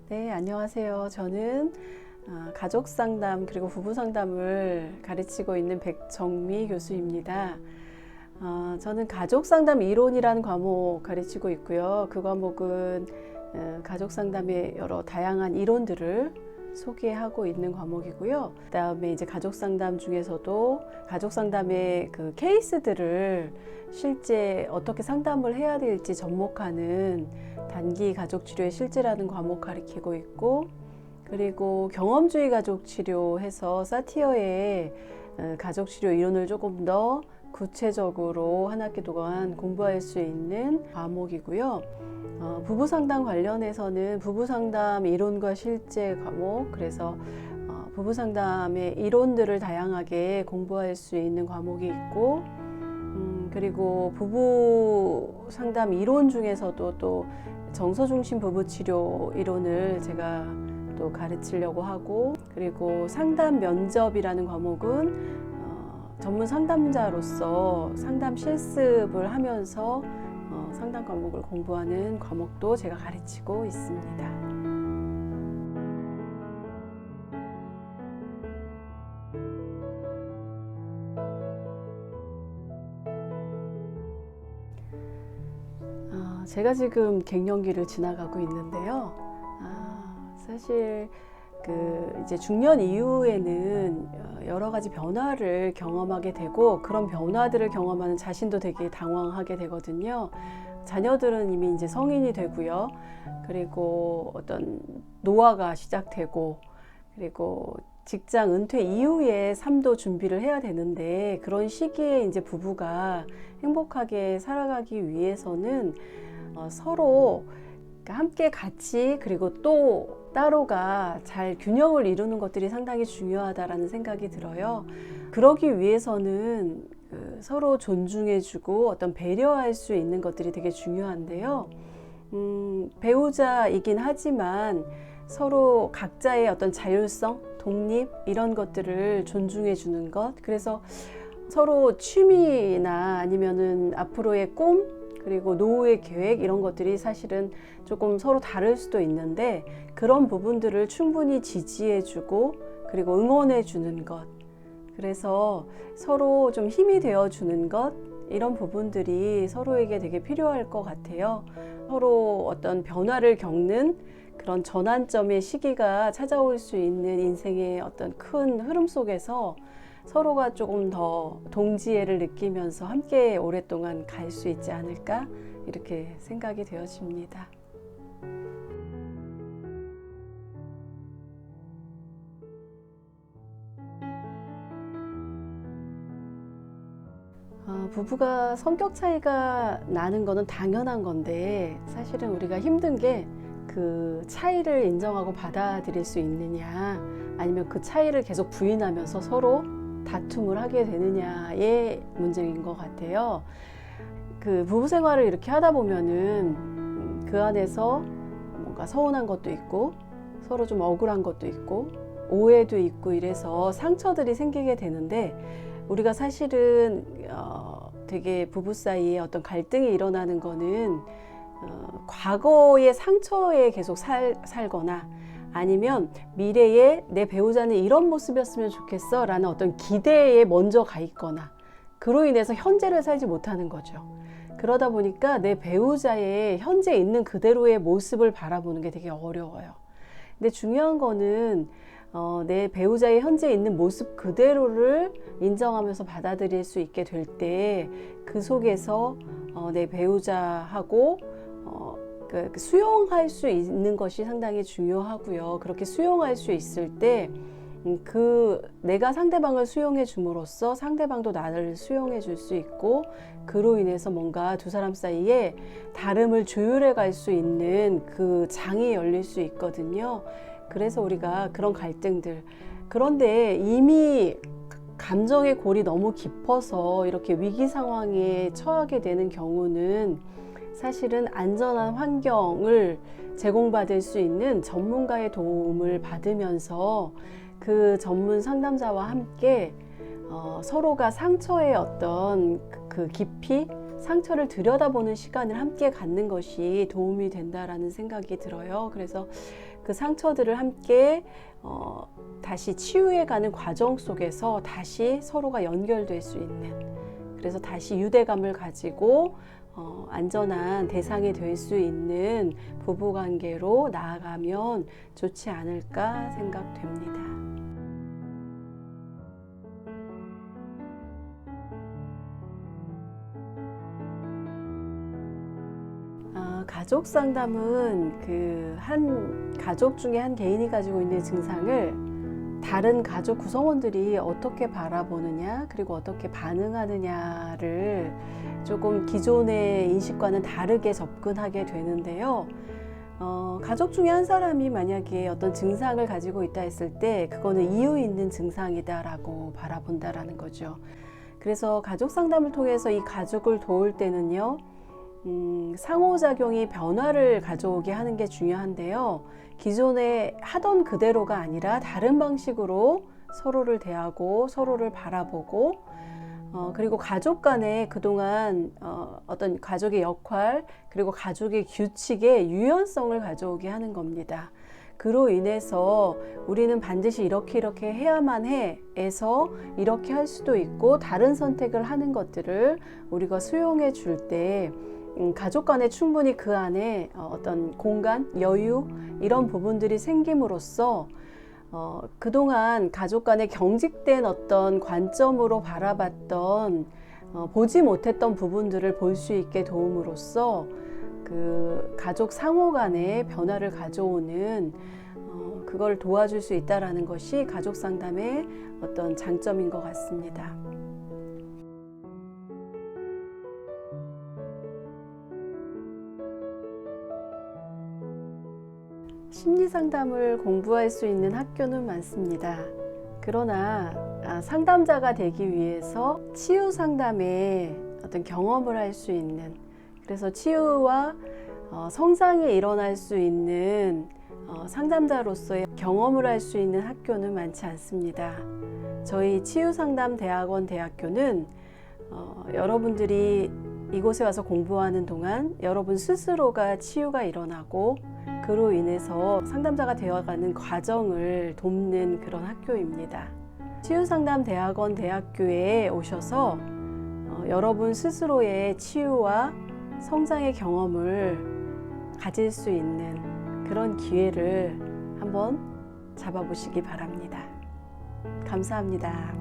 네, 안녕하세요. 저는 가족 상담 그리고 부부 상담을 가르치고 있는 백정미 교수입니다. 저는 가족 상담 이론이라는 과목 가르치고 있고요. 그 과목은 가족 상담의 여러 다양한 이론들을 소개하고 있는 과목이고요. 그다음에 이제 가족 상담 중에서도 가족 상담의 그 케이스들을 실제 어떻게 상담을 해야 될지 접목하는 단기 가족 치료의 실제라는 과목 가르치고 있고, 그리고 경험주의 가족 치료해서 사티어의 가족 치료 이론을 조금 더 구체적으로 한 학기 동안 공부할 수 있는 과목이고요. 부부 상담 관련해서는 부부 상담 이론과 실제 과목, 그래서 부부 상담의 이론들을 다양하게 공부할 수 있는 과목이 있고, 그리고 부부 상담 이론 중에서도 또 정서 중심 부부 치료 이론을 제가 또 가르치려고 하고, 그리고 상담 면접이라는 과목은 전문 상담자로서 상담 실습을 하면서 상담 과목을 공부하는 과목도 제가 가르치고 있습니다. 제가 지금 갱년기를 지나가고 있는데요. 사실 이제 중년 이후에는 여러 가지 변화를 경험하게 되고, 그런 변화들을 경험하는 자신도 되게 당황하게 되거든요. 자녀들은 이미 이제 성인이 되고요. 그리고 어떤 노화가 시작되고, 그리고 직장 은퇴 이후에 삶도 준비를 해야 되는데, 그런 시기에 이제 부부가 행복하게 살아가기 위해서는 서로 함께 같이, 그리고 또 따로가 잘 균형을 이루는 것들이 상당히 중요하다라는 생각이 들어요. 그러기 위해서는 서로 존중해주고 어떤 배려할 수 있는 것들이 되게 중요한데요. 배우자이긴 하지만 서로 각자의 어떤 자율성, 독립 이런 것들을 존중해 주는 것, 그래서 서로 취미나 아니면은 앞으로의 꿈, 그리고 노후의 계획 이런 것들이 사실은 조금 서로 다를 수도 있는데, 그런 부분들을 충분히 지지해 주고 그리고 응원해 주는 것, 그래서 서로 좀 힘이 되어 주는 것, 이런 부분들이 서로에게 되게 필요할 것 같아요. 서로 어떤 변화를 겪는 그런 전환점의 시기가 찾아올 수 있는 인생의 어떤 큰 흐름 속에서 서로가 조금 더 동지애를 느끼면서 함께 오랫동안 갈 수 있지 않을까, 이렇게 생각이 되어집니다. 부부가 성격 차이가 나는 거는 당연한 건데, 사실은 우리가 힘든 게 그 차이를 인정하고 받아들일 수 있느냐, 아니면 그 차이를 계속 부인하면서 서로 다툼을 하게 되느냐의 문제인 것 같아요. 그 부부 생활을 이렇게 하다 보면은 그 안에서 뭔가 서운한 것도 있고, 서로 좀 억울한 것도 있고, 오해도 있고, 이래서 상처들이 생기게 되는데, 우리가 사실은 되게 부부 사이에 어떤 갈등이 일어나는 거는 과거의 상처에 계속 살거나, 아니면 미래에 내 배우자는 이런 모습이었으면 좋겠어 라는 어떤 기대에 먼저 가 있거나, 그로 인해서 현재를 살지 못하는 거죠. 그러다 보니까 내 배우자의 현재 있는 그대로의 모습을 바라보는 게 되게 어려워요. 근데 중요한 거는 내 배우자의 현재 있는 모습 그대로를 인정하면서 받아들일 수 있게 될 때, 그 속에서 내 배우자하고 수용할 수 있는 것이 상당히 중요하고요. 그렇게 수용할 수 있을 때 내가 상대방을 수용해 줌으로써 상대방도 나를 수용해 줄 수 있고, 그로 인해서 뭔가 두 사람 사이에 다름을 조율해 갈 수 있는 그 장이 열릴 수 있거든요. 그래서 우리가 그런 갈등들, 그런데 이미 감정의 골이 너무 깊어서 이렇게 위기 상황에 처하게 되는 경우는 사실은 안전한 환경을 제공받을 수 있는 전문가의 도움을 받으면서 그 전문 상담자와 함께 서로가 상처의 어떤 그 깊이, 상처를 들여다보는 시간을 함께 갖는 것이 도움이 된다라는 생각이 들어요. 그래서 그 상처들을 함께 다시 치유해가는 과정 속에서 다시 서로가 연결될 수 있는, 그래서 다시 유대감을 가지고 안전한 대상이 될 수 있는 부부관계로 나아가면 좋지 않을까 생각됩니다. 가족 상담은 한 가족 중에 한 개인이 가지고 있는 증상을 다른 가족 구성원들이 어떻게 바라보느냐, 그리고 어떻게 반응하느냐를 조금 기존의 인식과는 다르게 접근하게 되는데요. 가족 중에 한 사람이 만약에 어떤 증상을 가지고 있다 했을 때 그거는 이유 있는 증상이다라고 바라본다라는 거죠. 그래서 가족 상담을 통해서 이 가족을 도울 때는요, 상호작용이 변화를 가져오게 하는 게 중요한데요. 기존에 하던 그대로가 아니라 다른 방식으로 서로를 대하고 서로를 바라보고, 그리고 가족 간에 그동안 어떤 가족의 역할, 그리고 가족의 규칙의 유연성을 가져오게 하는 겁니다. 그로 인해서 우리는 반드시 이렇게 해야만 해에서 이렇게 할 수도 있고, 다른 선택을 하는 것들을 우리가 수용해 줄 때 가족 간에 충분히 그 안에 어떤 공간, 여유, 이런 부분들이 생김으로써 그동안 가족 간에 경직된 어떤 관점으로 바라봤던 보지 못했던 부분들을 볼 수 있게 도움으로써 그 가족 상호 간의 변화를 가져오는 그걸 도와줄 수 있다라는 것이 가족 상담의 어떤 장점인 것 같습니다. 심리 상담을 공부할 수 있는 학교는 많습니다. 그러나 상담자가 되기 위해서 치유 상담의 어떤 경험을 할 수 있는, 그래서 치유와 성장이 일어날 수 있는 상담자로서의 경험을 할 수 있는 학교는 많지 않습니다. 저희 치유상담대학원 대학교는 여러분들이 이곳에 와서 공부하는 동안 여러분 스스로가 치유가 일어나고 그로 인해서 상담자가 되어가는 과정을 돕는 그런 학교입니다. 치유상담대학원 대학교에 오셔서 여러분 스스로의 치유와 성장의 경험을 가질 수 있는 그런 기회를 한번 잡아보시기 바랍니다. 감사합니다.